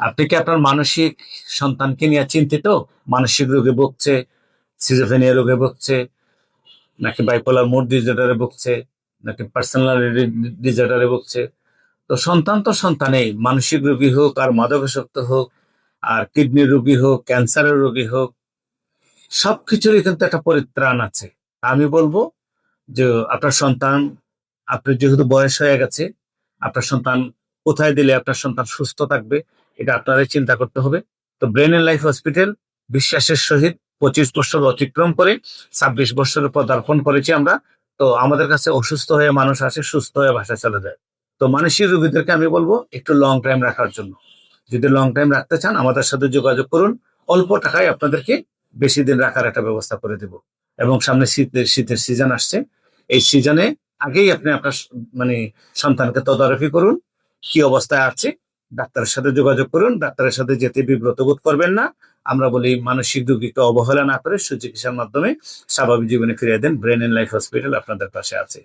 আপনি কি আপনার মানসিক সন্তানকে নিয়ে চিন্তিত? মানসিক রোগে ভুগছে, সিজোফ্রেনিয়া রোগে ভুগছে, নাকি বাইপোলার মুড ডিসঅর্ডারে ভুগছে, নাকি পার্সোনালিটি ডিসঅর্ডারে ভুগছে? তো সন্তান তো সন্তানেই, মানসিক রোগী হোক আর মাদকাসক্ত হোক আর কিডনির রোগী হোক, ক্যান্সারের রোগী হোক, সবকিছুরই কিন্তু একটা পরিত্রাণ আছে। আমি বলবো যে আপনার সন্তান, আপনার যেহেতু বয়স হয়ে গেছে, আপনার সন্তান কোথায় দিলে আপনার সন্তান সুস্থ থাকবে, এটা আপনারাই চিন্তা করতে হবে। তো ব্রেন এন্ড লাইফ হসপিটাল বিশ্বাসের সহিত 25 বছর অতিক্রম করে 26 বছরে পদার্পণ করেছি আমরা। তো আমাদের কাছে অসুস্থ হয়ে মানুষ আসে, সুস্থ হয়ে বাসায় চলে যায়। তো মানসিক রোগীদেরকে আমি বলবো একটু লং টাইম রাখার জন্য। যদি লং টাইম রাখতে চান আমাদের সাথে যোগাযোগ করুন। অল্প টাকায় আপনাদেরকে বেশি দিন রাখার একটা ব্যবস্থা করে দেব। এবং সামনে শীতের সিজন আসছে। এই সিজনে আগেই আপনি আপনার মানে সন্তানকে তদারকি করুন, কি অবস্থায় আছে। ডাক্তারের সাথে যোগাযোগ করুন, ডাক্তারের সাথে যেতে বিব্রত বোধ করবেন না। আমরা বলি মানসিক রোগীকে অবহেলা না করে সুচিকিৎসার মাধ্যমে স্বাভাবিক জীবনে ফিরিয়ে দেন। ব্রেন এন্ড লাইফ হসপিটাল আপনাদের পাশে আছে।